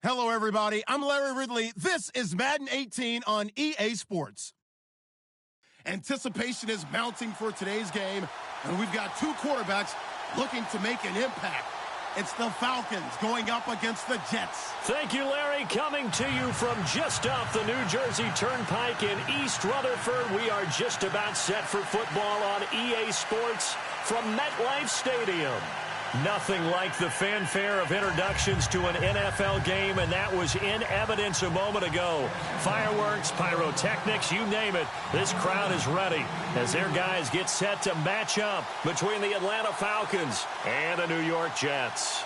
Hello, everybody. I'm Larry Ridley. This is Madden 18 on EA Sports. Anticipation is mounting for today's game, and we've got two quarterbacks looking to make an impact. It's the Falcons going up against the Jets. Thank you, Larry. Coming to you from just off the New Jersey Turnpike in East Rutherford. We are just about set for football on EA Sports from MetLife Stadium. Nothing like the fanfare of introductions to an NFL game, and that was in evidence a moment ago. Fireworks, pyrotechnics, you name it. This crowd is ready as their guys get set to match up between the Atlanta Falcons and the New York Jets.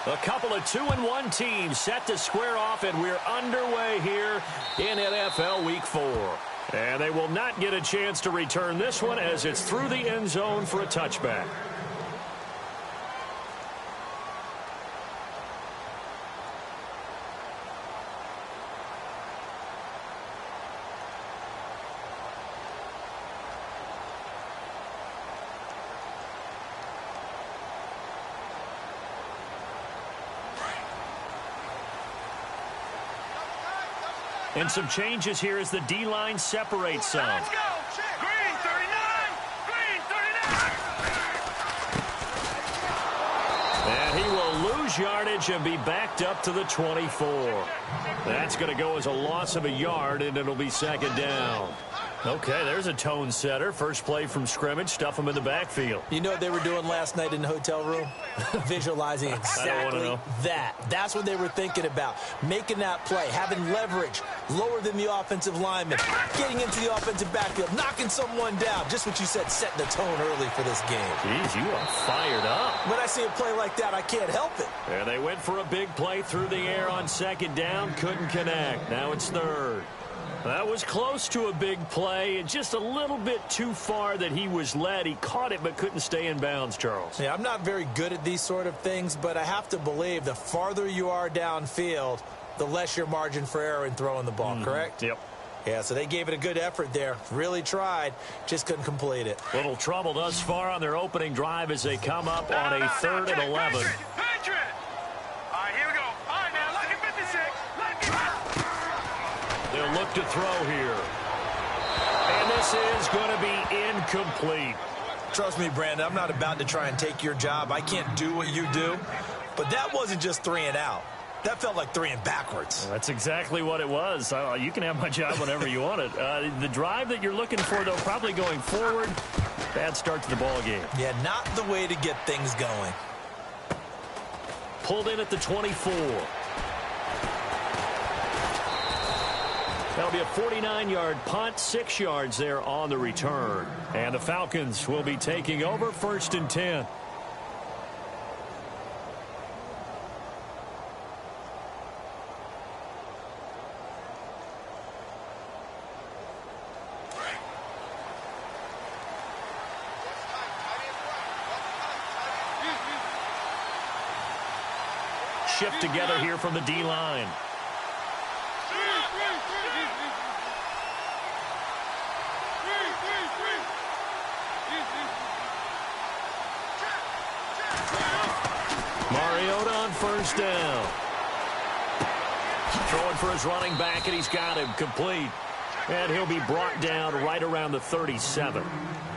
A couple of 2-1 teams set to square off, and we're underway here in NFL Week 4. And they will not get a chance to return this one as it's through the end zone for a touchback. And some changes here as the D-line separates some. Let's go. Green 39. Green 39. And he will lose yardage and be backed up to the 24. That's going to go as a loss of a yard, and it'll be second down. Okay, there's a tone setter. First play from scrimmage, stuff him in the backfield. You know what they were doing last night in the hotel room? Visualizing exactly that. That's what they were thinking about. Making that play, having leverage, lower than the offensive lineman, getting into the offensive backfield, knocking someone down. Just what you said, setting the tone early for this game. Jeez, you are fired up. When I see a play like that, I can't help it. And they went for a big play through the air on second down, couldn't connect. Now it's third. That was close to a big play and just a little bit too far that he was led. He caught it but couldn't stay in bounds, Charles. Yeah, I'm not very good at these sort of things, but I have to believe the farther you are downfield, the less your margin for error in throwing the ball, correct? Yep. Yeah, so they gave it a good effort there. Really tried, just couldn't complete it. Little trouble thus far on their opening drive as they come up on a 3rd and 11. Patriot. All right, here we go. All right, now, lucky 56. They'll look to throw here. And this is going to be incomplete. Trust me, Brandon, I'm not about to try and take your job. I can't do what you do. But that wasn't just 3 and out. That felt like 3 and backwards. Well, that's exactly what it was. You can have my job whenever you want it. The drive that you're looking for, though, probably going forward. Bad start to the ball game. Yeah, not the way to get things going. Pulled in at the 24. That'll be a 49-yard punt, 6 yards there on the return. And the Falcons will be taking over 1st and 10. Shift together here from the D-line. Mariota on 1st down. Throwing for his running back, and he's got him complete. And he'll be brought down right around the 37.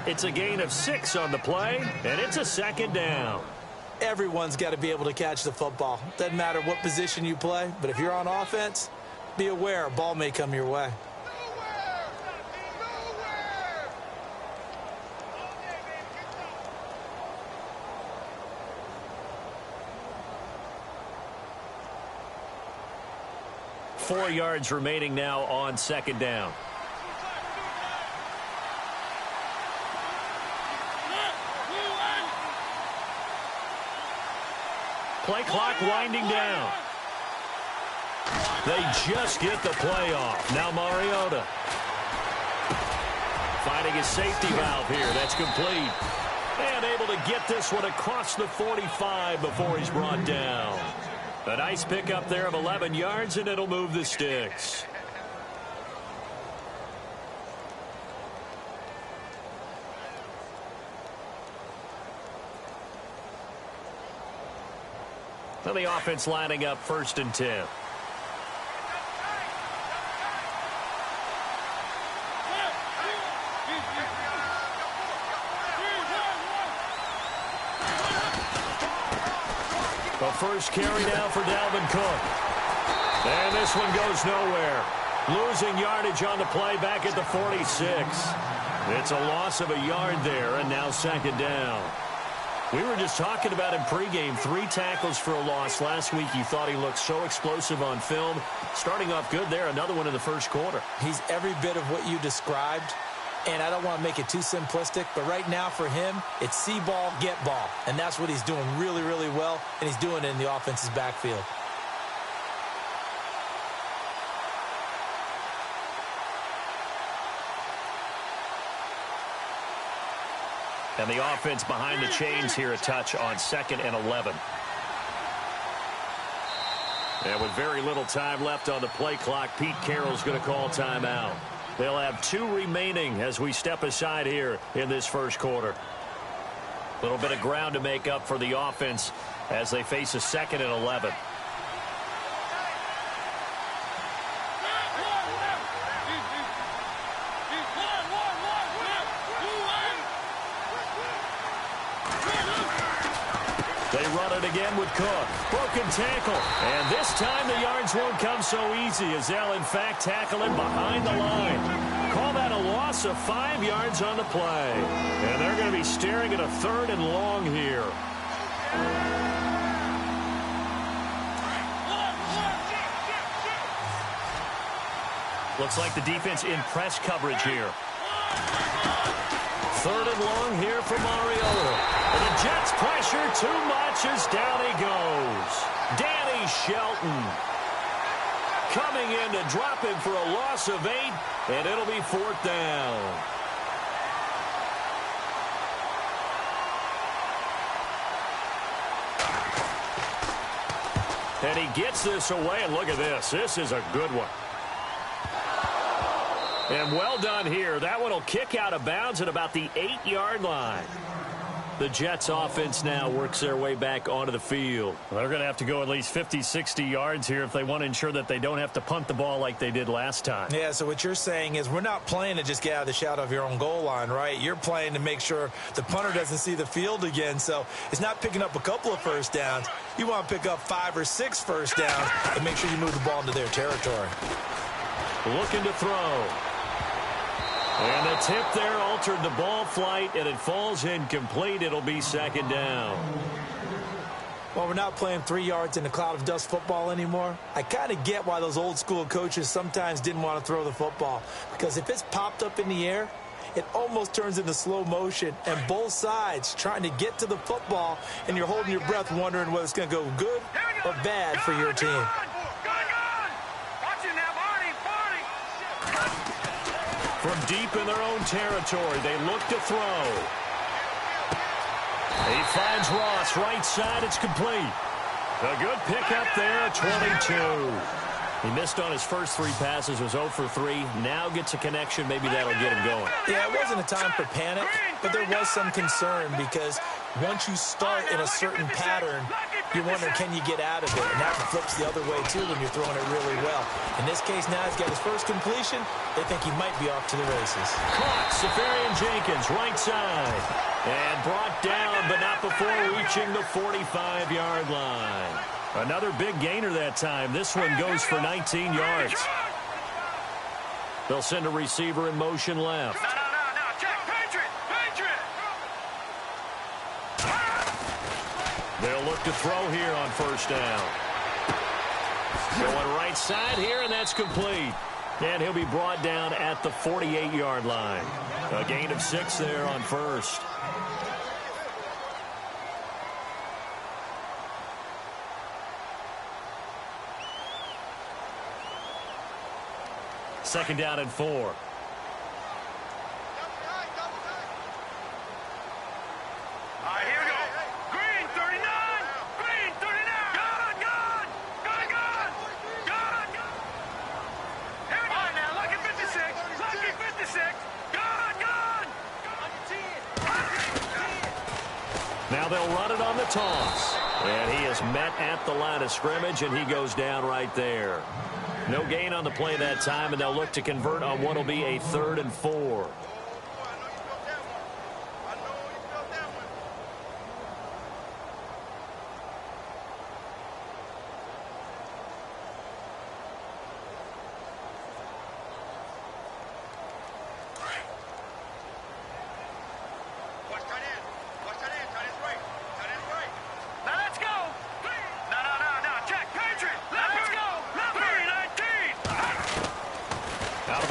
It's a gain of 6 on the play, and it's a 2nd down. Everyone's got to be able to catch the football. Doesn't matter what position you play, but if you're on offense, be aware a ball may come your way. Four yards remaining now on 2nd down. Play clock winding down. They just get the play off. Now Mariota finding his safety valve here. That's complete. And able to get this one across the 45 before he's brought down. A nice pickup there of 11 yards, and it'll move the sticks. Well, the offense lining up 1st and 10. first carry now for Dalvin Cook. And this one goes nowhere. Losing yardage on the play back at the 46. It's a loss of a yard there, and now second down. We were just talking about him pregame, 3 tackles for a loss. Last week you thought he looked so explosive on film. Starting off good there, another one in the first quarter. He's every bit of what you described, and I don't want to make it too simplistic, but right now for him, it's see ball, get ball. And that's what he's doing really, really well, and he's doing it in the offense's backfield. And the offense behind the chains here, a touch on 2nd and 11. And with very little time left on the play clock, Pete Carroll's going to call timeout. They'll have 2 remaining as we step aside here in this first quarter. A little bit of ground to make up for the offense as they face a 2nd and 11. They run it again with Cook. Broken tackle. And this time the yards won't come so easy as they'll, in fact, tackle him behind the line. Call that a loss of 5 yards on the play. And they're going to be staring at a 3rd and long here. Looks like the defense in press coverage here. 3rd and long here for Mariota. And the Jets pressure too much as down he goes. Danny Shelton coming in to drop him for a loss of 8, and it'll be 4th down. And he gets this away, and look at this. This is a good one. And well done here. That one will kick out of bounds at about the 8-yard line. The Jets offense now works their way back onto the field. Well, they're going to have to go at least 50, 60 yards here if they want to ensure that they don't have to punt the ball like they did last time. Yeah, so what you're saying is we're not playing to just get out of the shadow of your own goal line, right? You're playing to make sure the punter doesn't see the field again. So it's not picking up a couple of first downs. You want to pick up 5 or 6 first downs and make sure you move the ball into their territory. Looking to throw. And the tip there altered the ball flight, and it falls incomplete. It'll be 2nd down. Well, we're not playing 3 yards in a cloud of dust football anymore. I kind of get why those old school coaches sometimes didn't want to throw the football. Because if it's popped up in the air, it almost turns into slow motion. And both sides trying to get to the football, and you're holding your breath wondering whether it's going to go good or bad for your team. From deep in their own territory, they look to throw. He finds Ross, right side, it's complete. A good pickup there, 22. He missed on his first 3 passes, was 0 for 3. Now gets a connection, maybe that'll get him going. Yeah, it wasn't a time for panic, but there was some concern because once you start in a certain pattern, you wonder, can you get out of it? And that flips the other way, too, when you're throwing it really well. In this case, now he's got his first completion. They think he might be off to the races. Caught, Safarian Jenkins, right side. And brought down, but not before reaching the 45-yard line. Another big gainer that time. This one goes for 19 yards. They'll send a receiver in motion left. They'll look to throw here on first down. Going right side here, and that's complete. And he'll be brought down at the 48-yard line. A gain of 6 there on first. Second down and 4. Here we go. Green, 39. Green, 39. Gun. Here we go. All right, now, lucky 56. Lucky 56. Gun. Now they'll run it on the toss. And he is met at the line of scrimmage, and he goes down right there. No gain on the play that time, and they'll look to convert on what will be a 3rd and 4.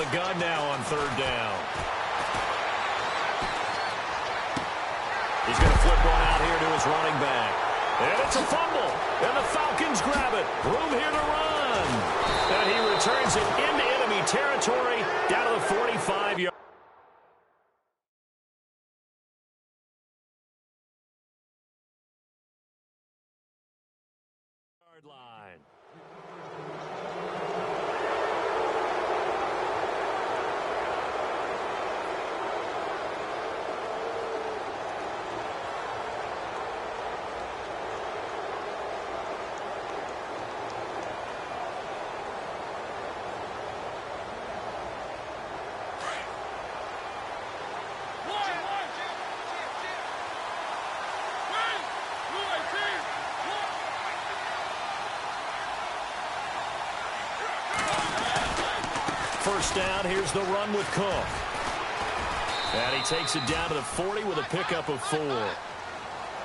the gun now on third down. He's going to flip one out here to his running back. And it's a fumble. And the Falcons grab it. Room here to run. And he returns it into enemy territory down to the 45-yard line. First down, here's the run with Cook. And he takes it down to the 40 with a pickup of 4.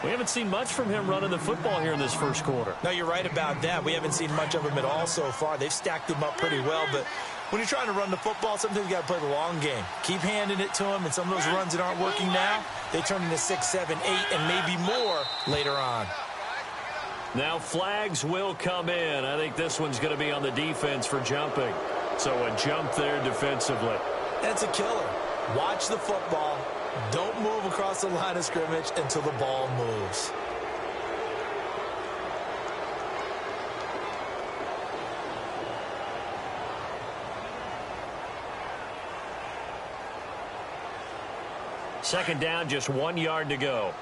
We haven't seen much from him running the football here in this first quarter. No, you're right about that. We haven't seen much of him at all so far. They've stacked him up pretty well, but when you're trying to run the football, sometimes you got to play the long game. Keep handing it to him, and some of those runs that aren't working now, they turn into 6, 7, 8, and maybe more later on. Now flags will come in. I think this one's going to be on the defense for jumping. So a jump there defensively. That's a killer. Watch the football. Don't move across the line of scrimmage until the ball moves. Second down, just 1 yard to go.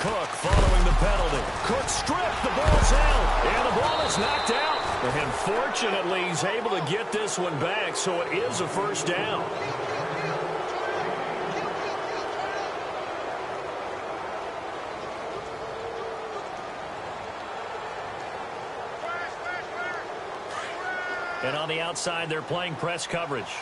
Cook following the penalty. Cook stripped. The ball's out. And the ball is knocked out. And fortunately, he's able to get this one back, so it is a first down. And on the outside, they're playing press coverage.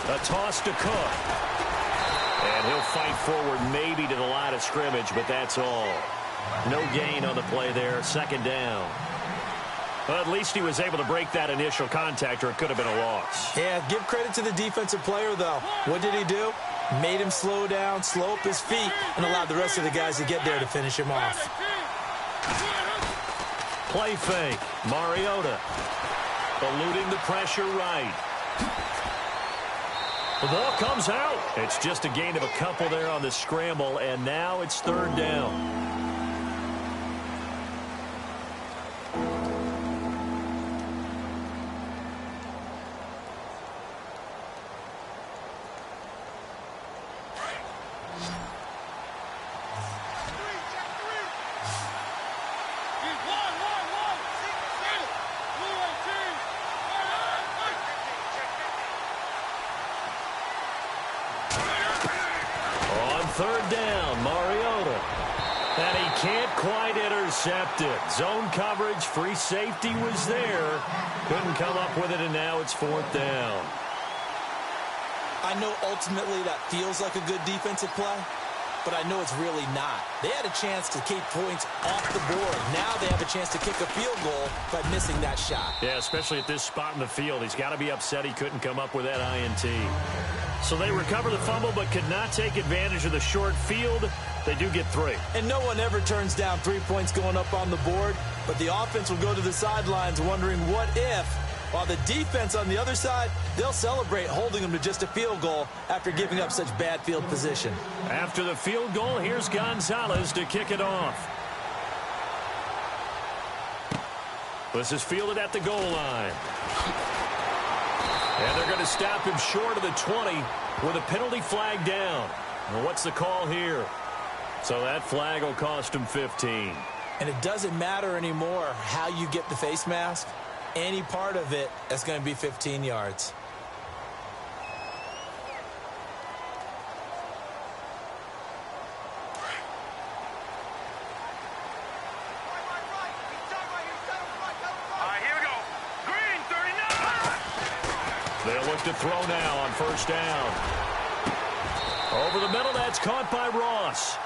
A toss to Cook. And he'll fight forward maybe to the line of scrimmage, but that's all. No gain on the play there. Second down. Well, at least he was able to break that initial contact, or it could have been a loss. Yeah, give credit to the defensive player, though. What did he do? Made him slow down, slow up his feet, and allowed the rest of the guys to get there to finish him off. Play fake. Mariota eluding the pressure right. The ball comes out. It's just a gain of a couple there on the scramble, and now it's third down. Third down, Mariota. And he can't quite intercept it. Zone coverage, free safety was there. Couldn't come up with it, and now it's fourth down. I know ultimately that feels like a good defensive play, but I know it's really not. They had a chance to keep points off the board. Now they have a chance to kick a field goal by missing that shot. Yeah, especially at this spot in the field. He's got to be upset he couldn't come up with that INT. So they recover the fumble but could not take advantage of the short field. They do get 3. And no one ever turns down 3 points going up on the board, but the offense will go to the sidelines wondering what if, while the defense on the other side, they'll celebrate holding them to just a field goal after giving up such bad field position. After the field goal, here's Gonzalez to kick it off. This is fielded at the goal line. And they're going to stop him short of the 20 with a penalty flag down. And what's the call here? So that flag will cost him 15. And it doesn't matter anymore how you get the face mask. Any part of it is going to be 15 yards. back to throw now on first down. Over the middle, that's caught by Ross.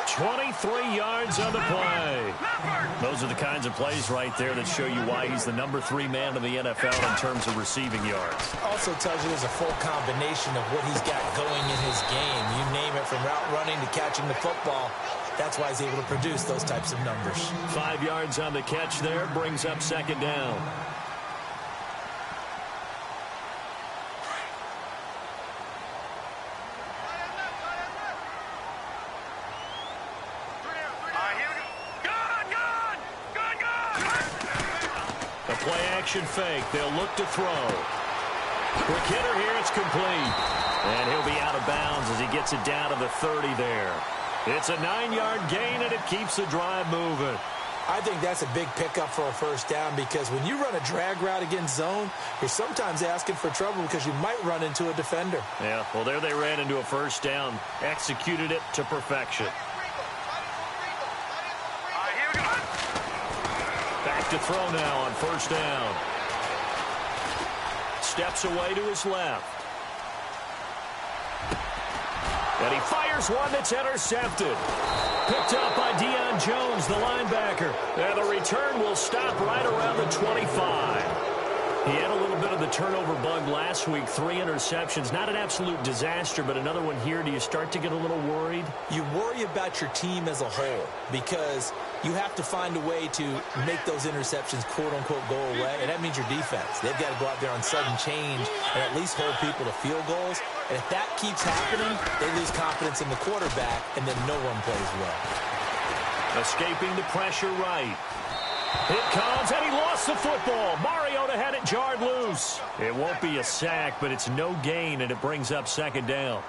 23 yards on the play. Those are the kinds of plays right there that show you why he's the number 3 man in the NFL in terms of receiving yards. Also tells you there's a full combination of what he's got going in his game. You name it, from route running to catching the football. That's why he's able to produce those types of numbers. 5 yards on the catch there, brings up second down. Play-action fake. They'll look to throw. Quick hitter here. It's complete. And he'll be out of bounds as he gets it down to the 30 there. It's a 9-yard gain, and it keeps the drive moving. I think that's a big pickup for a first down, because when you run a drag route against zone, you're sometimes asking for trouble because you might run into a defender. Yeah, well, there they ran into a first down. Executed it to perfection. Back to throw now on first down. Steps away to his left. And he fires one that's intercepted. Picked up by Deion Jones, the linebacker. And the return will stop right around the 25. He had a little bit of the turnover bug last week. 3 interceptions. Not an absolute disaster, but another one here. Do you start to get a little worried? You worry about your team as a whole, because you have to find a way to make those interceptions, quote-unquote, go away. And that means your defense. They've got to go out there on sudden change and at least hold people to field goals. And if that keeps happening, they lose confidence in the quarterback, and then no one plays well. Escaping the pressure right. It comes, and he lost the football. Mariota had it jarred loose. It won't be a sack, but it's no gain, and it brings up second down.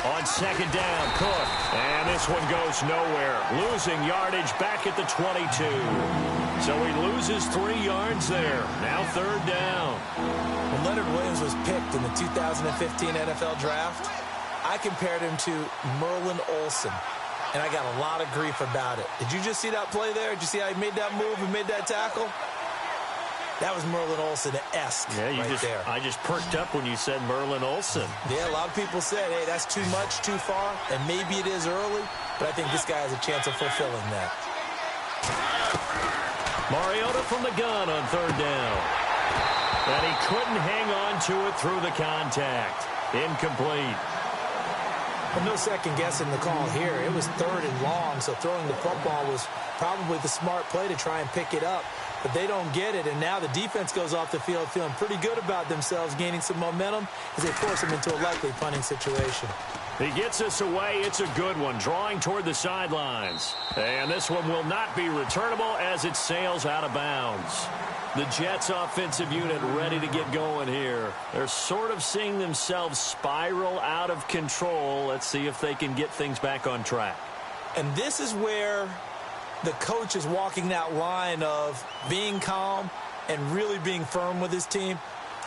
On second down, Cook. And this one goes nowhere. Losing yardage back at the 22. So he loses 3 yards there. Now third down. When Leonard Williams was picked in the 2015 NFL Draft, I compared him to Merlin Olsen. And I got a lot of grief about it. Did you just see that play there? Did you see how he made that move and made that tackle? That was Merlin Olsen-esque there. I just perked up when you said Merlin Olsen. Yeah, a lot of people said, hey, that's too much, too far, and maybe it is early, but I think this guy has a chance of fulfilling that. Mariota from the gun on third down. And he couldn't hang on to it through the contact. Incomplete. Well, no second guessing the call here. It was 3rd and long, so throwing the football was probably the smart play to try and pick it up. But they don't get it, and now the defense goes off the field feeling pretty good about themselves, gaining some momentum as they force them into a likely punting situation. He gets us away. It's a good one, drawing toward the sidelines. And this one will not be returnable as it sails out of bounds. The Jets offensive unit ready to get going here. They're sort of seeing themselves spiral out of control. Let's see if they can get things back on track. And this is where the coach is walking that line of being calm and really being firm with his team.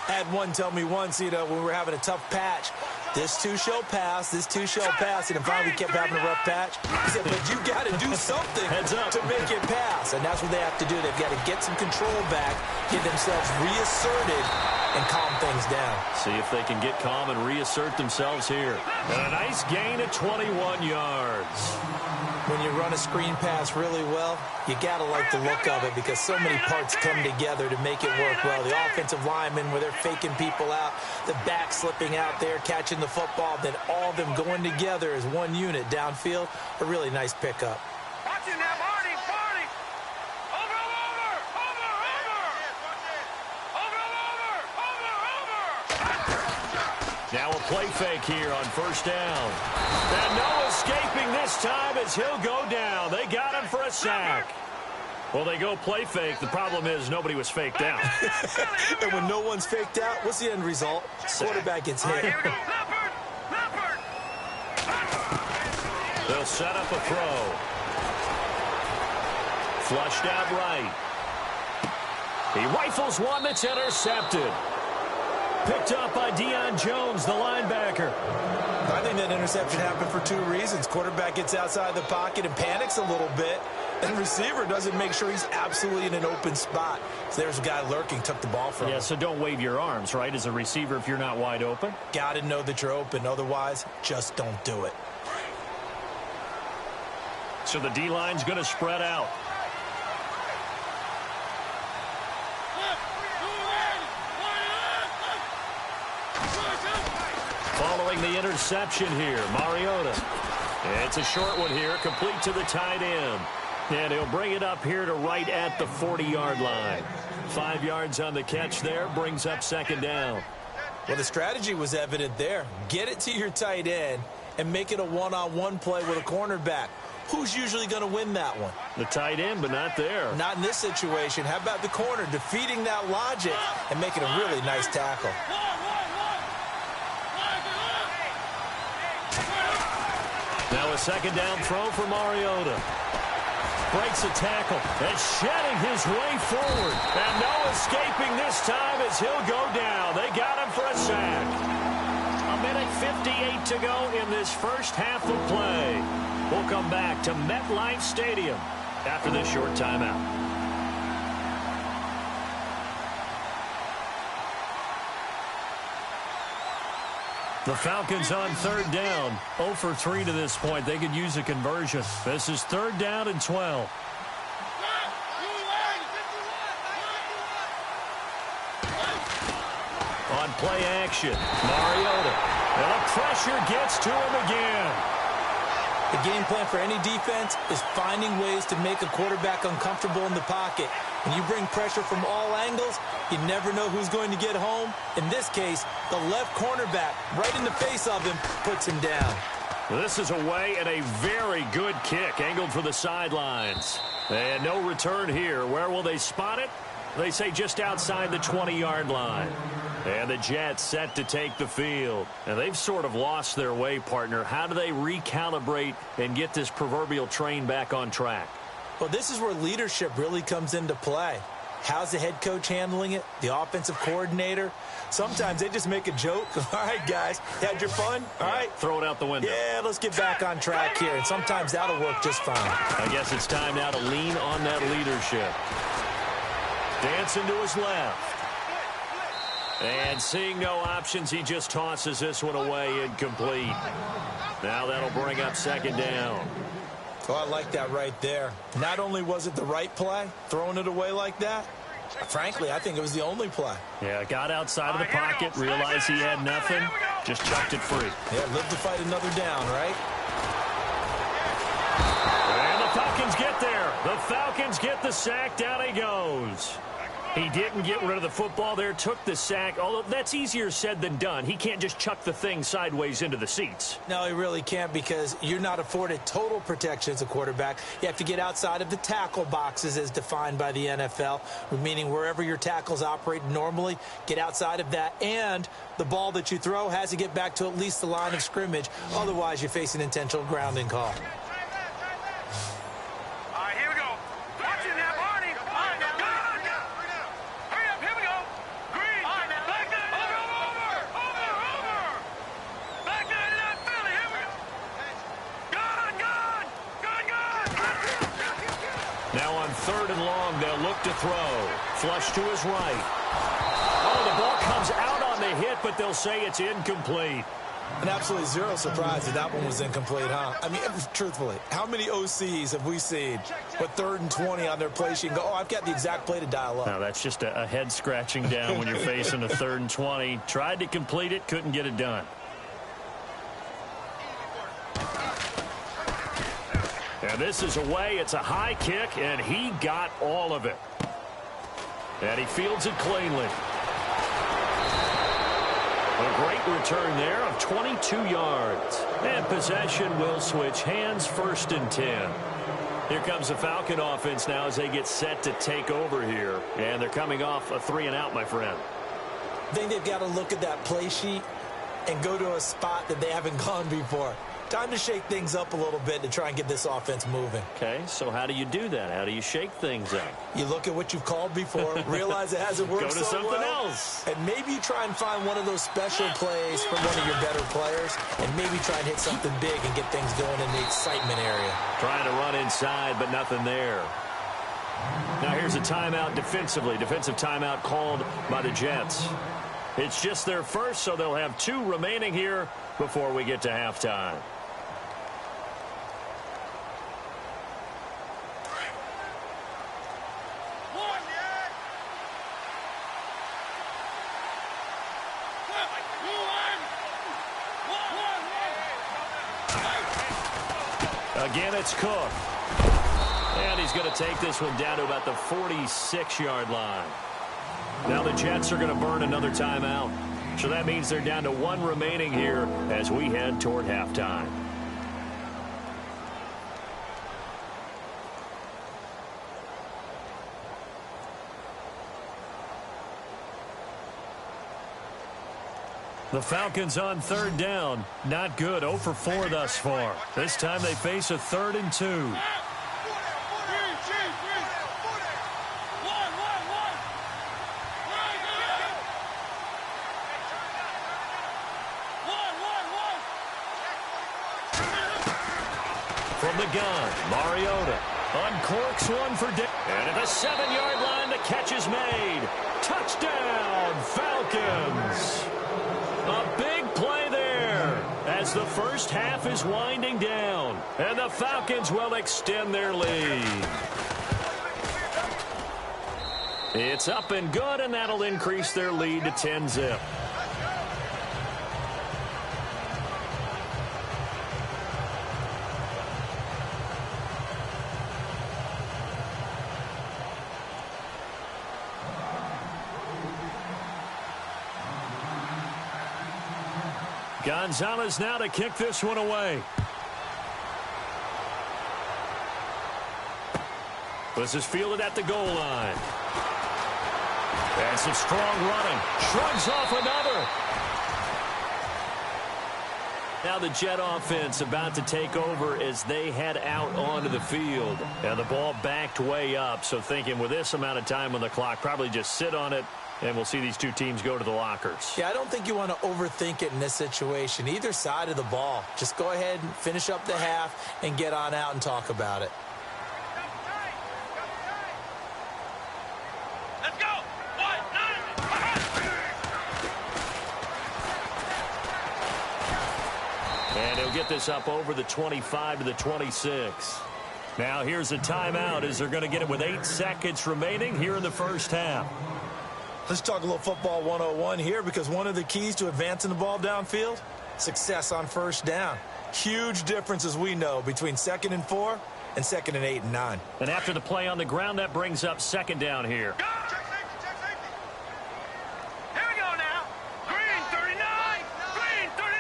I had one tell me once, when we were having a tough patch, this too shall pass, this too shall pass, and finally kept having a rough patch. He said, but you got to do something to make it pass, and that's what they have to do. They've got to get some control back, get themselves reasserted, and calm things down. See if they can get calm and reassert themselves here. And a nice gain of 21 yards. When you run a screen pass really well, you got to like the look of it because so many parts come together to make it work well. The offensive linemen, where they're faking people out, the back slipping out there, catching the football, then all of them going together as one unit downfield. A really nice pickup. Watching that, Marty, Marty. Over. Now a play fake here on first down. And no escaping this time as he'll go down. They got him for a sack. Well, they go play fake. The problem is nobody was faked out. And when no one's faked out, what's the end result? Quarterback gets hit. Here we go. Leopard. They'll set up a throw. Flushed out right. He rifles one that's intercepted. Picked up by Deion Jones, the linebacker. I think that interception happened for two reasons. Quarterback gets outside the pocket and panics a little bit, and receiver doesn't make sure he's absolutely in an open spot. So there's a guy lurking, took the ball from him. Yeah, so don't wave your arms, right, as a receiver if you're not wide open. Got to know that you're open. Otherwise, just don't do it. So the D-line's going to spread out. Following the interception here, Mariota. It's a short one here, complete to the tight end. And he'll bring it up here to right at the 40-yard line. 5 yards on the catch there, brings up second down. Well, the strategy was evident there. Get it to your tight end and make it a one-on-one play with a cornerback. Who's usually going to win that one? The tight end, but not there. Not in this situation. How about the corner defeating that logic and making a really nice tackle? Now a second down throw for Mariota. Breaks a tackle and shedding his way forward. And no escaping this time as he'll go down. They got him for a sack. A minute 58 to go in this first half of play. We'll come back to MetLife Stadium after this short timeout. The Falcons on third down. 0 for 3 to this point. They could use a conversion. This is third down and 12. On play action, Mariota. And the pressure gets to him again. The game plan for any defense is finding ways to make a quarterback uncomfortable in the pocket. When you bring pressure from all angles, you never know who's going to get home. In this case, the left cornerback, right in the face of him, puts him down. This is away and a very good kick, angled for the sidelines. And no return here. Where will they spot it? They say just outside the 20-yard line. And the Jets set to take the field. And they've sort of lost their way, partner. How do they recalibrate and get this proverbial train back on track? Well, this is where leadership really comes into play. How's the head coach handling it? The offensive coordinator? Sometimes they just make a joke. All right, guys, had your fun? All right. Throw it out the window. Yeah, let's get back on track here. And sometimes that'll work just fine. I guess it's time now to lean on that leadership. Dancing to his left. And seeing no options, he just tosses this one away incomplete. Now that'll bring up second down. Oh, I like that right there. Not only was it the right play, throwing it away like that, frankly, I think it was the only play. Yeah, got outside of the pocket, realized he had nothing, just chucked it free. Yeah, live to fight another down, right? And the Falcons get there. The Falcons get the sack. Down he goes. He didn't get rid of the football there, took the sack. Although that's easier said than done. He can't just chuck the thing sideways into the seats. No, he really can't, because you're not afforded total protection as a quarterback. You have to get outside of the tackle boxes as defined by the NFL, meaning wherever your tackles operate normally, get outside of that. And the ball that you throw has to get back to at least the line of scrimmage. Otherwise, you're facing intentional grounding call. Third and long, they'll look to throw. Flush to his right. Oh, the ball comes out on the hit, but they'll say it's incomplete. And absolutely zero surprise that that one was incomplete, huh? I mean, truthfully, how many OCs have we seen with 3rd and 20 on their play sheet and go, oh, I've got the exact play to dial up? No, that's just a head scratching down when you're facing a 3rd and 20. Tried to complete it, couldn't get it done. And this is away. It's a high kick, and he got all of it. And he fields it cleanly. A great return there of 22 yards. And possession will switch hands, 1st and 10. Here comes the Falcon offense now as they get set to take over here. And they're coming off a 3-and-out, my friend. I think they've got to look at that play sheet and go to a spot that they haven't gone before. Time to shake things up a little bit to try and get this offense moving. Okay, so how do you do that? How do you shake things up? You look at what you've called before, realize it hasn't worked Go to so something well, else. and maybe you try and find one of those special plays from one of your better players, and maybe try and hit something big and get things going in the excitement area. Trying to run inside, but nothing there. Now here's a timeout defensively. Defensive timeout called by the Jets. It's just their first, so they'll have 2 remaining here before we get to halftime. Again, it's Cook. And he's going to take this one down to about the 46-yard line. Now the Jets are going to burn another timeout. So that means they're down to 1 remaining here as we head toward halftime. The Falcons on 3rd down. Not good. 0 for 4 thus far. This time they face a 3rd and 2. From the gun, Mariota uncorks one for Dick. And at the 7-yard line, the catch is made. Touchdown, Falcons. A big play there as the first half is winding down. And the Falcons will extend their lead. It's up and good, and that'll increase their lead to 10-zip. Gonzalez now to kick this one away. This is fielded at the goal line. And some strong running. Shrugs off another. Now the Jet offense about to take over as they head out onto the field. And the ball backed way up. So thinking with this amount of time on the clock, probably just sit on it. And we'll see these 2 teams go to the lockers. Yeah, I don't think you want to overthink it in this situation. Either side of the ball. Just go ahead and finish up the half and get on out and talk about it. Let's go! And he'll get this up over the 25 to the 26. Now here's a timeout as they're going to get it with 8 seconds remaining here in the first half. Let's talk a little football 101 here, because one of the keys to advancing the ball downfield, success on first down. Huge difference, as we know, between 2nd and 4 and 2nd and 8 and 9. And after the play on the ground, that brings up 2nd down here. Go! Check safety. Here we go now. Green 39. Green 39.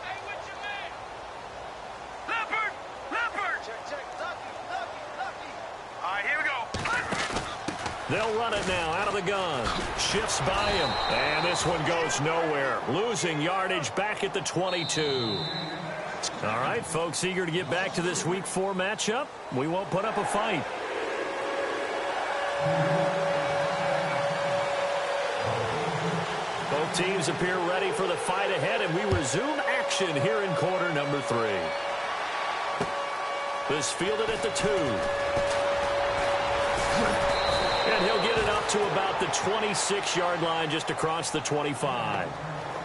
Hey, what's your name? Leopard. Leopard. Check. Lucky. All right, here we go. They'll run it now out of the gun. Shifts by him. And this one goes nowhere. Losing yardage back at the 22. All right, folks, eager to get back to this Week 4 matchup. We won't put up a fight. Both teams appear ready for the fight ahead, and we resume action here in quarter number 3. This fielded at the 2. And he'll get it up to about the 26-yard line, just across the 25.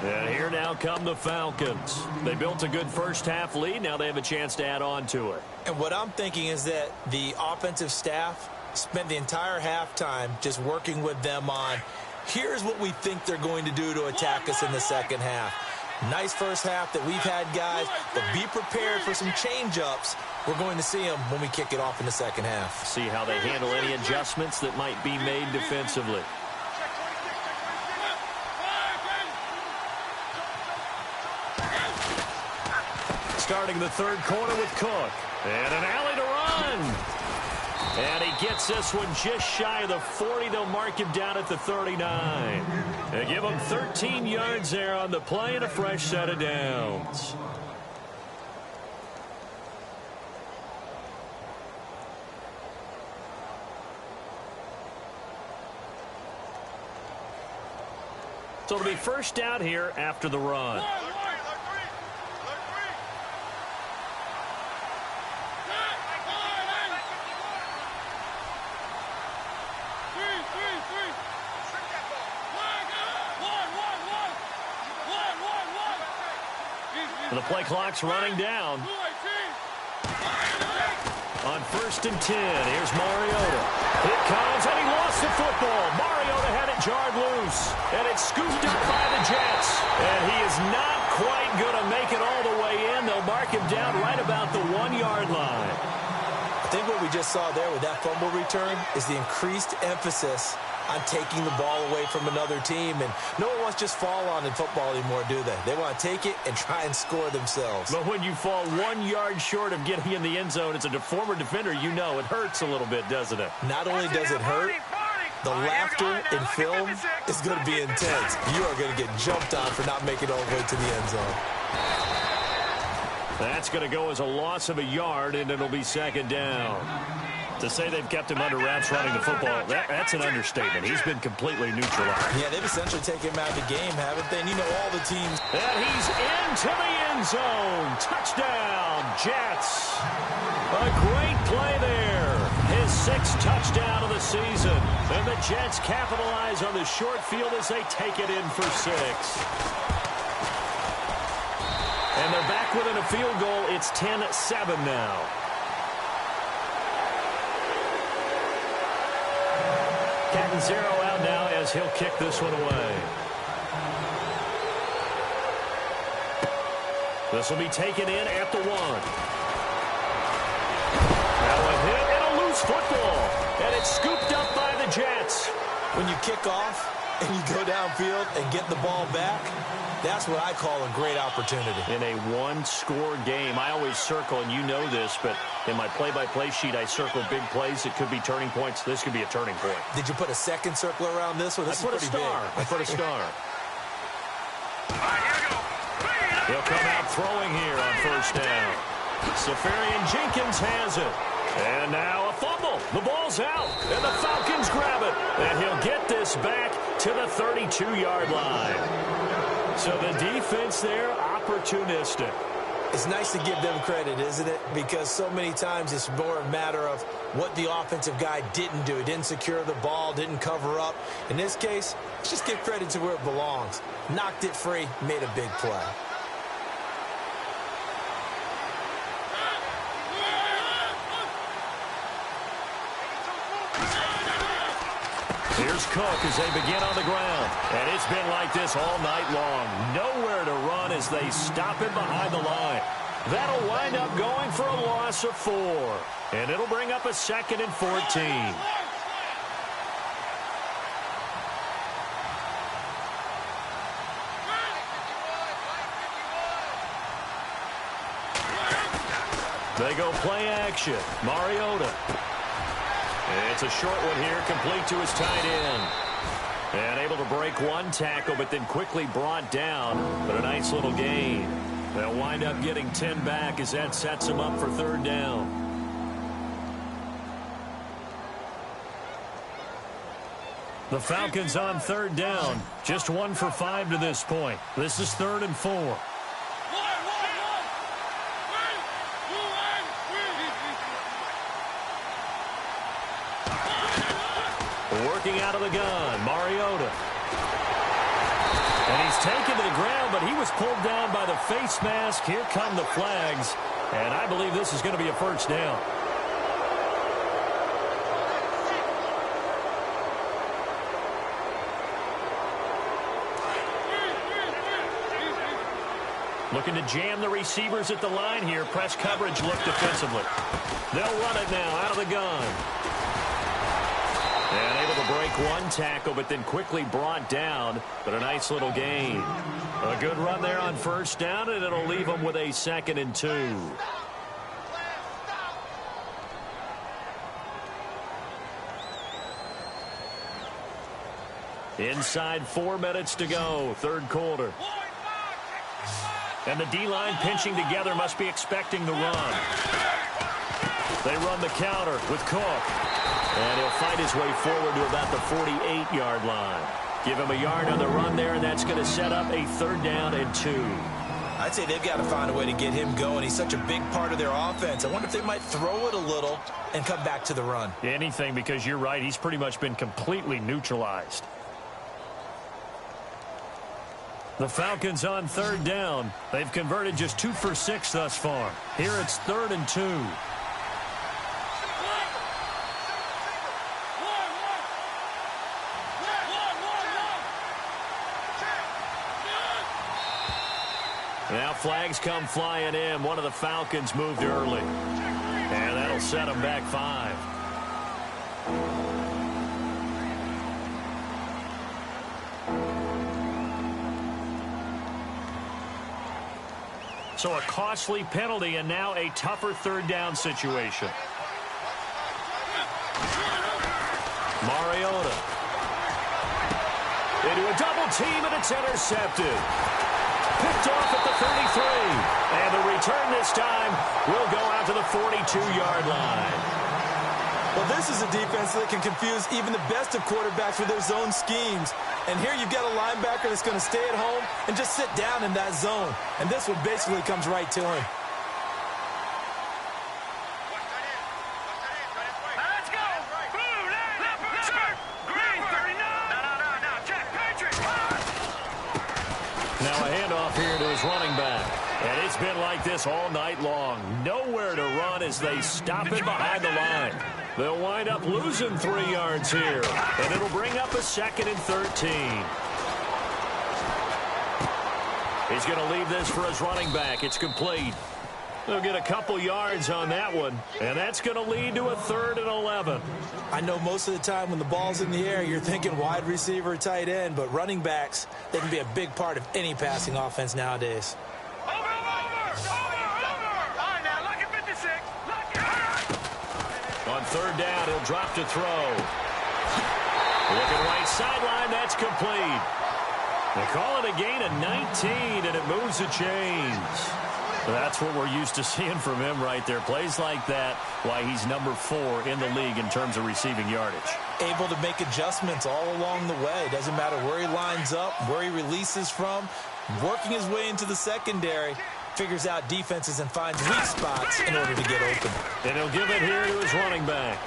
And here now come the Falcons. They built a good first half lead. Now they have a chance to add on to it. And what I'm thinking is that the offensive staff spent the entire halftime just working with them on, here's what we think they're going to do to attack us in the second half. Nice first half that we've had, guys, but be prepared for some change-ups. We're going to see them when we kick it off in the second half. See how they handle any adjustments that might be made defensively. Starting the third quarter with Cook. And an alley to run. And he gets this one just shy of the 40. They'll mark him down at the 39. They give him 13 yards there on the play and a fresh set of downs. So it'll be first down here after the run. The play clock's running down. On 1st and 10, here's Mariota. It comes, and he lost the football. Mariota had it jarred loose, and it's scooped up by the Jets. And he is not quite going to make it all the way in. They'll mark him down right about the 1-yard line. I think what we just saw there with that fumble return is the increased emphasis on taking the ball away from another team. And no one wants to just fall on in football anymore, do they? They want to take it and try and score themselves. But when you fall 1 yard short of getting in the end zone as a former defender, you know it hurts a little bit, doesn't it? Not only does it hurt, the laughter in film is going to be intense. You are going to get jumped on for not making it all the way to the end zone. That's going to go as a loss of a yard, and it'll be second down. To say they've kept him under wraps running the football, that's an understatement. He's been completely neutralized. Yeah, they've essentially taken him out of the game, haven't they? And you know all the teams. And he's into the end zone. Touchdown, Jets. A great play there. His 6th touchdown of the season. And the Jets capitalize on the short field as they take it in for 6. And they're back within a field goal. It's 10-7 now. Catanzaro out now as he'll kick this one away. This will be taken in at the 1. Now a hit and a loose football. And it's scooped up by the Jets. When you kick off and you go downfield and get the ball back, that's what I call a great opportunity. In a one-score game, I always circle, and you know this, but in my play-by-play sheet, I circle big plays that could be turning points. This could be a turning point. Did you put a second circle around this one? This is pretty big. I put a star. He'll come out throwing here on first down. Safarian Jenkins has it. And now a fumble. The ball's out, and the Falcons grab it. And he'll get this back to the 32-yard line. So the defense there, opportunistic. It's nice to give them credit, isn't it? Because so many times it's more a matter of what the offensive guy didn't do. He didn't secure the ball, didn't cover up. In this case, let's just give credit to where it belongs. Knocked it free, made a big play. Here's Cook as they begin on the ground. And it's been like this all night long. Nowhere to run as they stop him behind the line. That'll wind up going for a loss of 4. And it'll bring up a 2nd and 14. They go play action. Mariota. It's a short one here, complete to his tight end. And able to break one tackle, but then quickly brought down. But a nice little gain. They'll wind up getting 10 back as that sets them up for 3rd down. The Falcons on 3rd down. Just 1 for 5 to this point. This is 3rd and 4. Working out of the gun, Mariota. And he's taken to the ground, but he was pulled down by the face mask. Here come the flags, and I believe this is going to be a first down. Looking to jam the receivers at the line here. Press coverage look defensively. They'll run it now out of the gun. And able to break one tackle, but then quickly brought down. But a nice little gain. A good run there on first down, and it'll leave them with a 2nd and 2. Inside 4 minutes to go, third quarter. And the D-line pinching together must be expecting the run. They run the counter with Cook. And he'll fight his way forward to about the 48-yard line. Give him a yard on the run there, and that's going to set up a 3rd down and 2. I'd say they've got to find a way to get him going. He's such a big part of their offense. I wonder if they might throw it a little and come back to the run. Anything, because you're right. He's pretty much been completely neutralized. The Falcons on 3rd down. They've converted just 2 for 6 thus far. Here it's 3rd and 2. Now flags come flying in. One of the Falcons moved early. And that'll set them back 5. So a costly penalty and now a tougher 3rd down situation. Mariota. Into a double team and it's intercepted. Picked off at the 33. And the return this time will go out to the 42-yard line. Well, this is a defense that can confuse even the best of quarterbacks with their zone schemes. And here you've got a linebacker that's going to stay at home and just sit down in that zone. And this one basically comes right to him. Let's go! Blue, leopard, green, 39. No, check, Patriot. Now a handoff here to his running back. And it's been like this all night long. Nowhere to run as they stop it behind the line. They'll wind up losing 3 yards here. And it'll bring up a 2nd and 13. He's going to leave this for his running back. It's complete. They'll get a couple yards on that one. And that's going to lead to a 3rd and 11. I know most of the time when the ball's in the air, you're thinking wide receiver, tight end. But running backs, they can be a big part of any passing offense nowadays. Over. All right, now, look at 56. On 3rd down, he'll drop to throw. Looking right sideline, that's complete. They call it a gain of 19, and it moves the chains. That's what we're used to seeing from him right there. Plays like that, why he's number 4 in the league in terms of receiving yardage. Able to make adjustments all along the way. Doesn't matter where he lines up, where he releases from. Working his way into the secondary. Figures out defenses and finds weak spots in order to get open. And he'll give it here to his running back.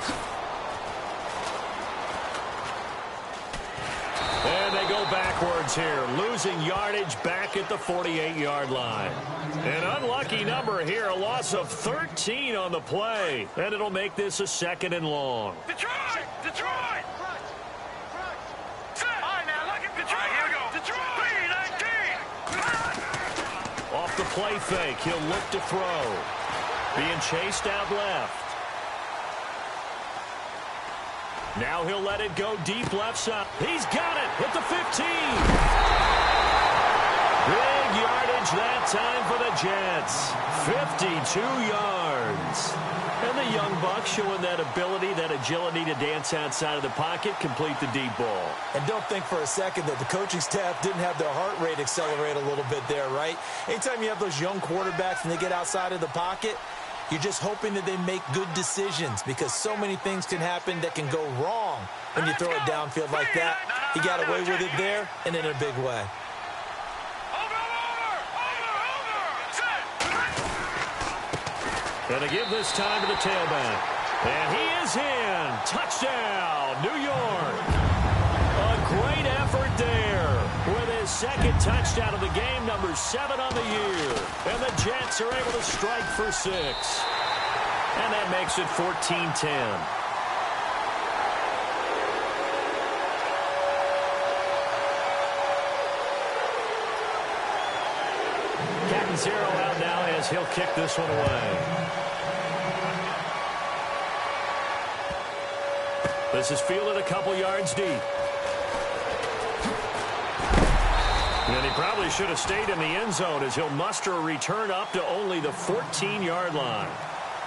And they go backwards here, losing yardage back at the 48-yard line. An unlucky number here, a loss of 13 on the play. And it'll make this a 2nd and long. Detroit! Set! All right, now, look at Detroit. All right, here we go. Detroit! Off the play fake, he'll look to throw. Being chased out left. Now he'll let it go deep left side. He's got it at the 15. Big yardage that time for the Jets. 52 yards. And the young buck showing that ability, that agility to dance outside of the pocket, complete the deep ball. And don't think for a second that the coaching staff didn't have their heart rate accelerate a little bit there, right? Anytime you have those young quarterbacks and they get outside of the pocket, you're just hoping that they make good decisions because so many things can happen that can go wrong when you throw it downfield like that. He got away with it there and in a big way. Going to give this time to the tailback. And he is in. Touchdown, New York. A great effort there with his 2nd touchdown of the game, number 7 on the year. And the Jets are able to strike for 6. And that makes it 14-10. Captain Zero out now as he'll kick this one away. This is fielded a couple yards deep. And he probably should have stayed in the end zone as he'll muster a return up to only the 14-yard line.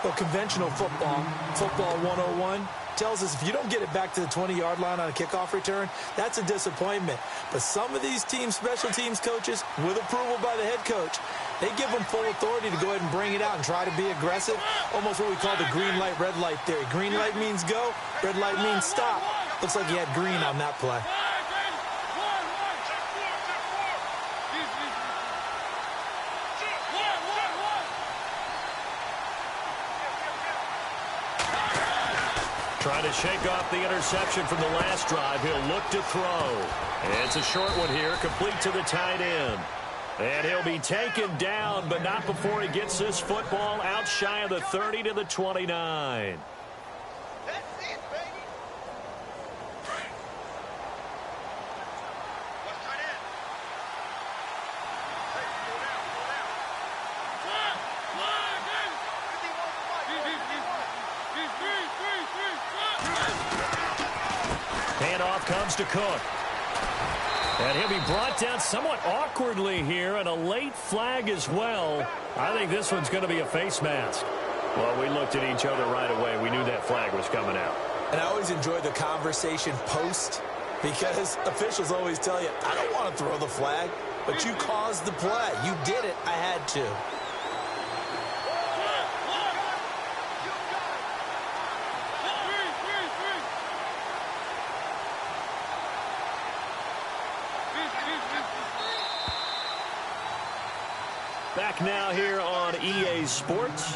Well, conventional football 101, tells us if you don't get it back to the 20-yard line on a kickoff return, that's a disappointment. But some of these special teams coaches, with approval by the head coach, they give them full authority to go ahead and bring it out and try to be aggressive, almost what we call the green light, red light theory. Green light means go, red light means stop. Looks like he had green on that play. Trying to shake off the interception from the last drive. He'll look to throw. It's a short one here, complete to the tight end. And he'll be taken down, but not before he gets this football out shy of the 30 to the 29. That's it, baby. What's tight end? Hey, slow down, slow down. Handoff comes to Cook. And he'll be brought down somewhat awkwardly here, and a late flag as well. I think this one's going to be a face mask. Well, we looked at each other right away. We knew that flag was coming out. And I always enjoy the conversation post, because officials always tell you, I don't want to throw the flag, but you caused the play. You did it. I had to. Back now here on EA Sports.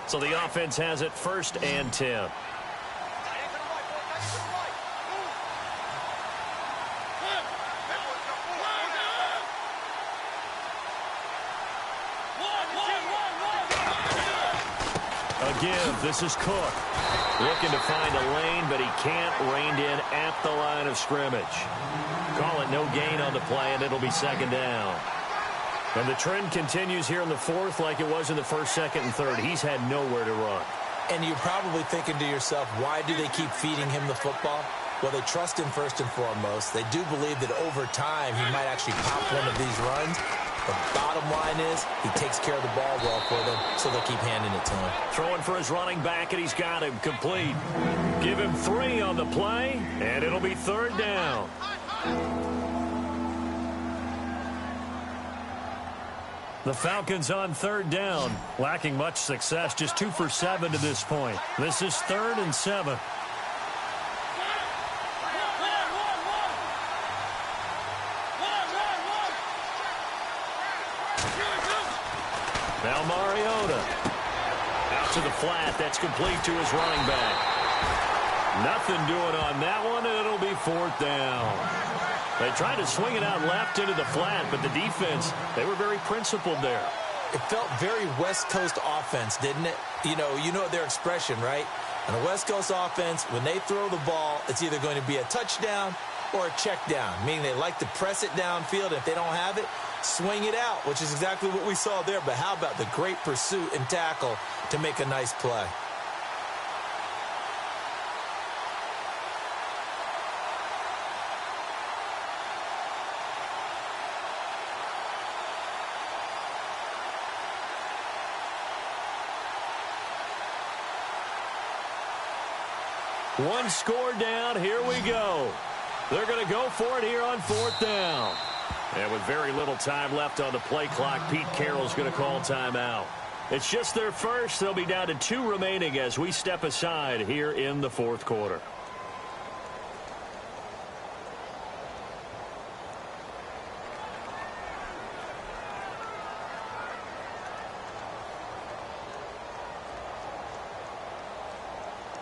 So the offense has it 1st and 10. Again, this is Cook. Looking to find a lane, but he can't. Reined in at the line of scrimmage. Call it no gain on the play, and it'll be 2nd down. And the trend continues here in the 4th like it was in the 1st, 2nd, and 3rd. He's had nowhere to run. And you're probably thinking to yourself, why do they keep feeding him the football? Well, they trust him first and foremost. They do believe that over time he might actually pop one of these runs. The bottom line is he takes care of the ball well for them, so they'll keep handing it to him. Throwing for his running back, and he's got him complete. Give him 3 on the play, and it'll be 3rd down. The Falcons on 3rd down, lacking much success, just 2 for 7 to this point. This is 3rd and 7. Now Mariota. Out to the flat. That's complete to his running back. Nothing doing on that one, and it'll be 4th down. They tried to swing it out left into the flat, but the defense, they were very principled there. It felt very West Coast offense, didn't it? You know their expression, right? On a West Coast offense, when they throw the ball, it's either going to be a touchdown or a check down, meaning they like to press it downfield. If they don't have it, swing it out, which is exactly what we saw there. But how about the great pursuit and tackle to make a nice play? One score down. Here we go. They're going to go for it here on 4th down. And with very little time left on the play clock, Pete Carroll's going to call timeout. It's just their first. They'll be down to 2 remaining as we step aside here in the 4th quarter.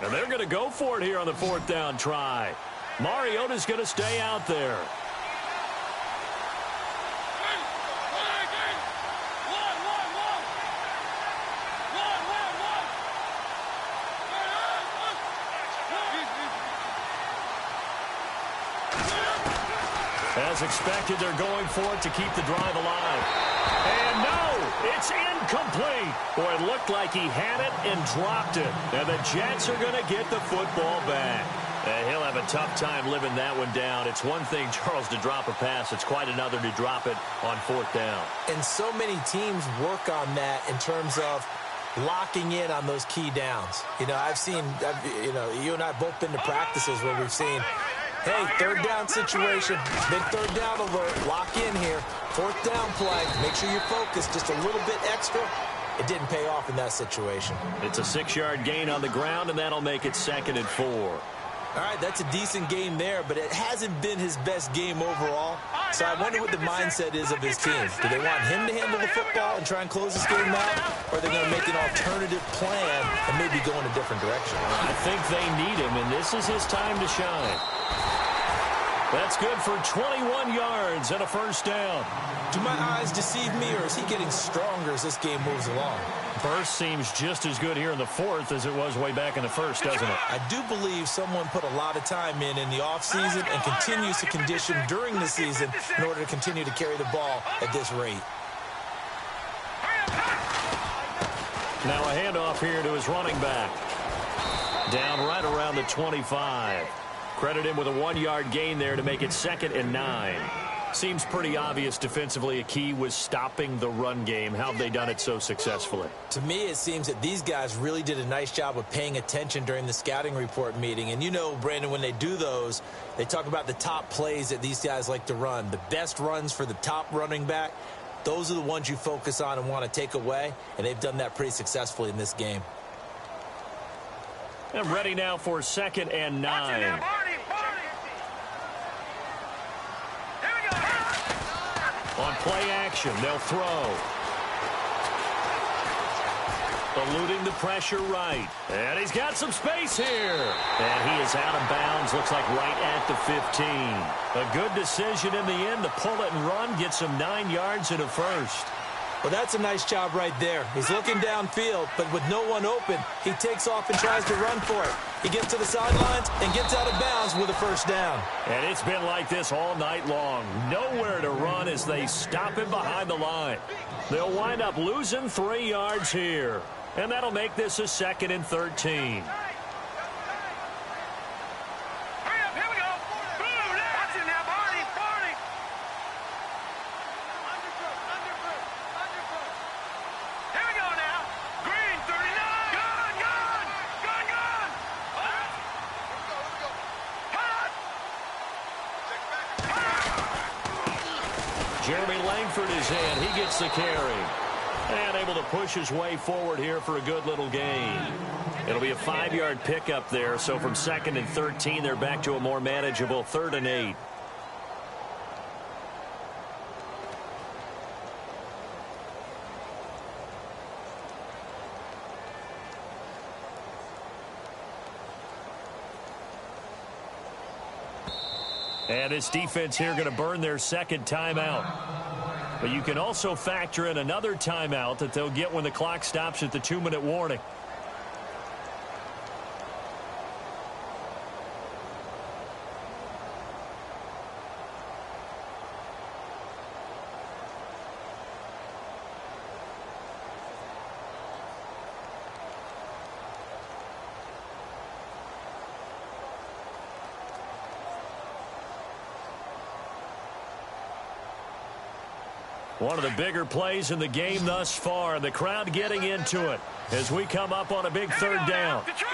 And they're going to go for it here on the 4th down try. Mariota's going to stay out there. As expected, they're going for it to keep the drive alive. And no, it's incomplete. Boy, it looked like he had it and dropped it. And the Jets are going to get the football back. He'll have a tough time living that one down. It's one thing, Charles, to drop a pass. It's quite another to drop it on 4th down. And so many teams work on that in terms of locking in on those key downs. You know, you and I have both been to practices where we've seen, hey, third down situation, big third down alert, lock in here, fourth down play, make sure you're focused just a little bit extra. It didn't pay off in that situation. It's a 6-yard gain on the ground, and that'll make it 2nd and 4. All right, that's a decent game there, but it hasn't been his best game overall. So I wonder what the mindset is of his team. Do they want him to handle the football and try and close this game out? Or are they going to make an alternative plan and maybe go in a different direction? I think they need him, and this is his time to shine. That's good for 21 yards and a first down. Do my eyes deceive me, or is he getting stronger as this game moves along? Burst seems just as good here in the fourth as it was way back in the first, doesn't it? I do believe someone put a lot of time in the offseason and continues to condition during the season in order to continue to carry the ball at this rate. Now a handoff here to his running back. Down right around the 25. Credit him with a 1-yard gain there to make it 2nd and 9. Seems pretty obvious defensively a key was stopping the run game. How have they done it so successfully? To me, it seems that these guys really did a nice job of paying attention during the scouting report meeting. And you know, Brandon, when they do those, they talk about the top plays that these guys like to run. The best runs for the top running back, those are the ones you focus on and want to take away. And they've done that pretty successfully in this game. And ready now for 2nd and 9. On play action, they'll throw. Eluding the pressure right. And he's got some space here. And he is out of bounds, looks like right at the 15. A good decision in the end to pull it and run, get some 9 yards and a first. Well, that's a nice job right there. He's looking downfield, but with no one open, he takes off and tries to run for it. He gets to the sidelines and gets out of bounds with a first down. And it's been like this all night long. Nowhere to run as they stop him behind the line. They'll wind up losing 3 yards here. And that'll make this a 2nd and 13. Jeremy Langford is in. He gets the carry. And able to push his way forward here for a good little gain. It'll be a 5-yard pickup there. So from 2nd and 13, they're back to a more manageable 3rd and 8. And this defense here going to burn their 2nd timeout. But you can also factor in another timeout that they'll get when the clock stops at the 2-minute warning. One of the bigger plays in the game thus far, and the crowd getting into it as we come up on a big 3rd down. Detroit!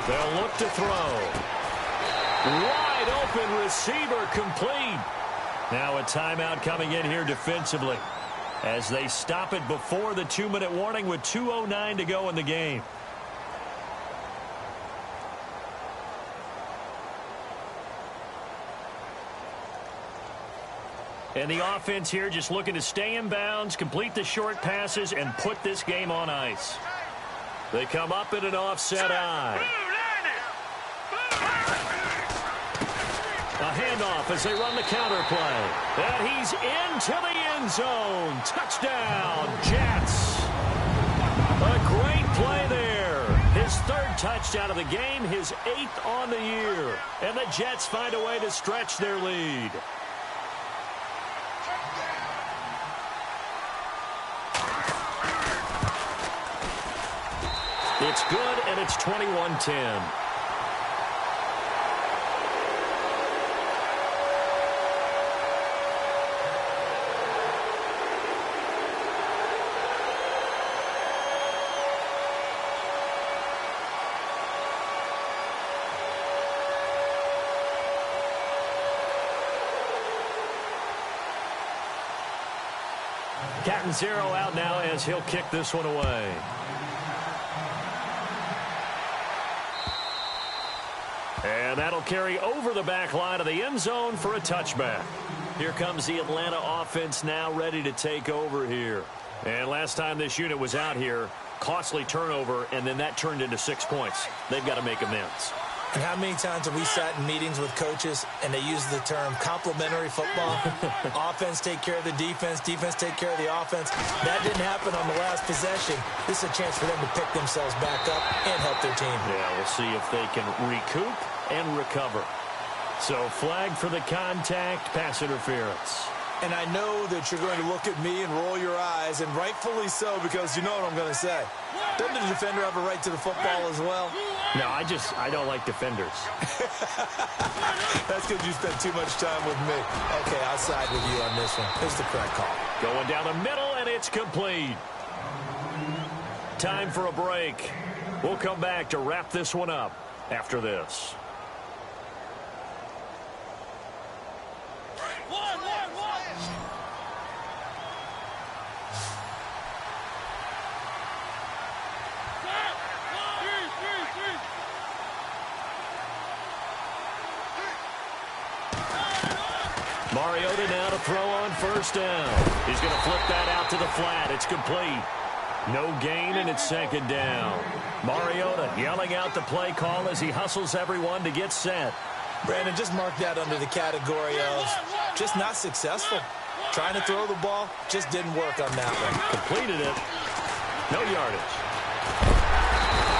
They'll look to throw. Wide open receiver complete. Now a timeout coming in here defensively as they stop it before the 2-minute warning with 2:09 to go in the game. And the offense here just looking to stay in bounds, complete the short passes, and put this game on ice. They come up in an offset eye. A handoff as they run the counter play. And he's into the end zone. Touchdown, Jets. A great play there. His 3rd touchdown of the game, his 8th on the year. And the Jets find a way to stretch their lead. It's good, and it's 21-10. Cat and zero out now as he'll kick this one away. And that'll carry over the back line of the end zone for a touchback. Here comes the Atlanta offense now ready to take over here. And last time this unit was out here, costly turnover, and then that turned into 6 points. They've got to make amends. And how many times have we sat in meetings with coaches and they use the term complementary football? Offense take care of the defense, defense take care of the offense. That didn't happen on the last possession. This is a chance for them to pick themselves back up and help their team. Yeah, we'll see if they can recoup and recover. So flag for the contact, pass interference. And I know that you're going to look at me and roll your eyes, and rightfully so, because you know what I'm going to say. Doesn't the defender have a right to the football as well? No, I don't like defenders. That's because you spent too much time with me. Okay, I'll side with you on this one. Here's the correct call. Going down the middle, and it's complete. Time for a break. We'll come back to wrap this one up after this. Mariota now to throw on first down. He's going to flip that out to the flat. It's complete. No gain, and it's second down. Mariota yelling out the play call as he hustles everyone to get set. Brandon, just mark that under the category of just not successful. Trying to throw the ball, just didn't work on that one. Completed it. No yardage.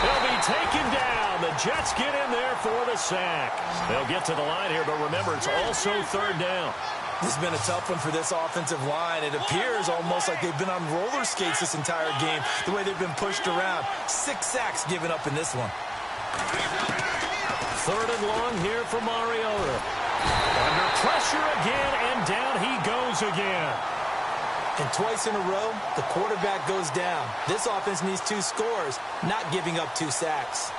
They'll be taken down. The Jets get in there for the sack. They'll get to the line here, but remember, it's also third down. This has been a tough one for this offensive line. It appears almost like they've been on roller skates this entire game, the way they've been pushed around. 6 sacks given up in this one. Third and long here for Mariota. Under pressure again, and down he goes again. And twice in a row, the quarterback goes down. This offense needs 2 scores, not giving up 2 sacks.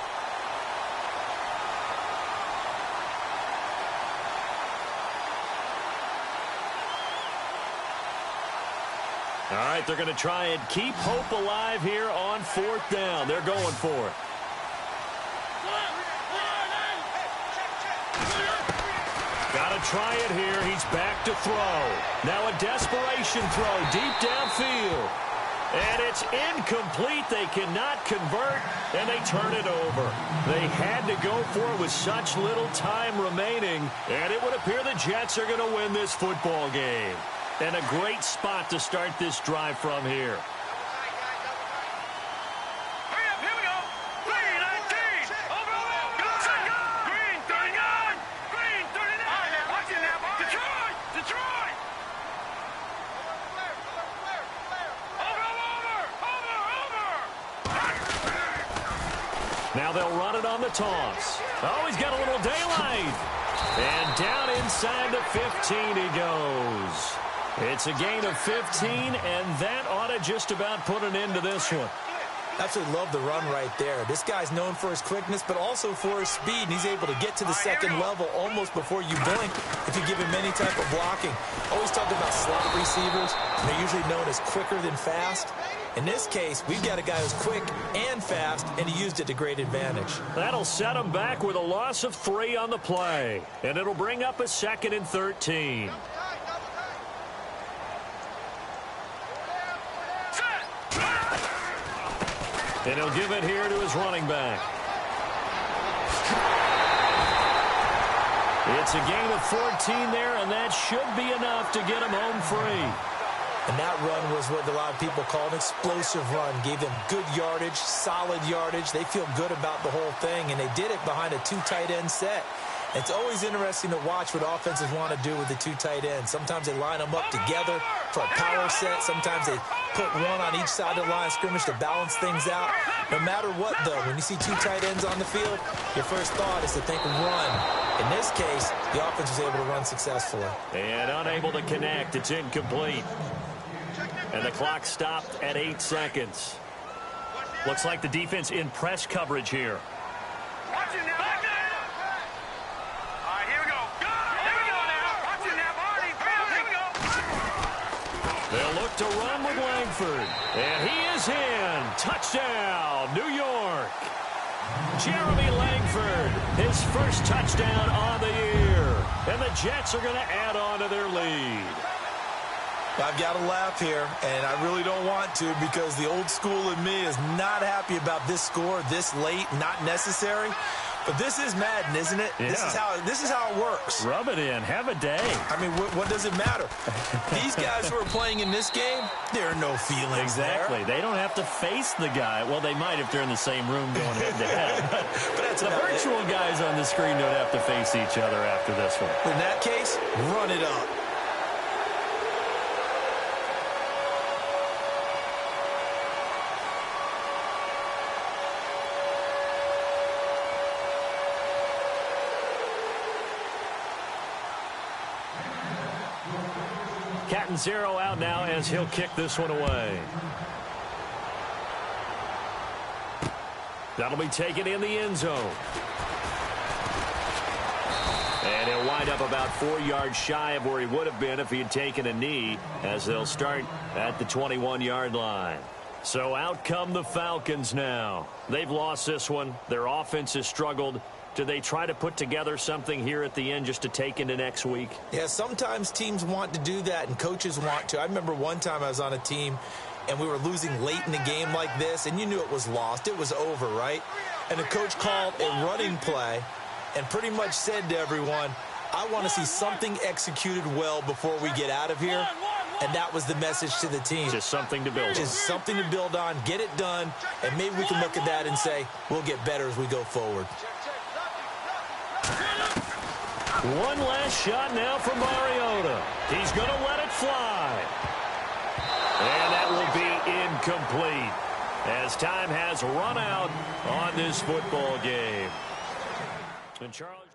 All right, they're going to try and keep hope alive here on fourth down. They're going for it. Got to try it here. He's back to throw. Now a desperation throw deep downfield. And it's incomplete. They cannot convert, and they turn it over. They had to go for it with such little time remaining, and it would appear the Jets are going to win this football game. And a great spot to start this drive from here. Hurry up, here we go. 3-19. Over. Go, set, go. Green, 39. Green, 39. Watch it now, boy. Detroit. Detroit. Over. Now they'll run it on the toss. Oh, he's got a little daylight. And down inside the 15 he goes. It's a gain of 15, and that ought to just about put an end to this one. Absolutely love the run right there. This guy's known for his quickness, but also for his speed, and he's able to get to the second level almost before you blink if you give him any type of blocking. Always talk about slot receivers, and they're usually known as quicker than fast. In this case, we've got a guy who's quick and fast, and he used it to great advantage. That'll set him back with a loss of 3 on the play, and it'll bring up a 2nd and 13. And he'll give it here to his running back. It's a gain of 14 there, and that should be enough to get him home free. And that run was what a lot of people call an explosive run. Gave them good yardage, solid yardage. They feel good about the whole thing, and they did it behind a 2 tight end set. It's always interesting to watch what offenses want to do with the 2 tight ends. Sometimes they line them up together for a power set. Sometimes they put one on each side of the line of scrimmage to balance things out. No matter what, though, when you see 2 tight ends on the field, your first thought is to think run. In this case, the offense was able to run successfully. And unable to connect. It's incomplete. And the clock stopped at 8 seconds. Looks like the defense in press coverage here. Watch it now. Back there. All right, here we go. Here we go now. Watch it now, Barney. Here we go. They'll look to run with Langford. And he is in. Touchdown, New York. Jeremy Langford, his first touchdown on the year. And the Jets are going to add on to their lead. I've got to laugh here, and I really don't want to because the old school in me is not happy about this score this late, not necessary. But this is Madden, isn't it? Yeah. This is how it works. Rub it in. Have a day. I mean, what does it matter? These guys who are playing in this game, there are no feelings Exactly. there. They don't have to face the guy. Well, they might if they're in the same room going head-to-head. But that's the virtual guys on the screen don't have to face each other after this one. In that case, run it up. Cat and zero out now as he'll kick this one away. That'll be taken in the end zone. And he'll wind up about 4 yards shy of where he would have been if he had taken a knee, as they'll start at the 21-yard line. So out come the Falcons now. They've lost this one. Their offense has struggled. Do they try to put together something here at the end just to take into next week? Yeah, sometimes teams want to do that and coaches want to. I remember one time I was on a team and we were losing late in the game like this, and you knew it was lost. It was over, right? And the coach called a running play and pretty much said to everyone, I want to see something executed well before we get out of here. And that was the message to the team. Just something to build on. Just something to build on, get it done, and maybe we can look at that and say, we'll get better as we go forward. One last shot now from Mariota. He's going to let it fly. And that will be incomplete as time has run out on this football game. And Charles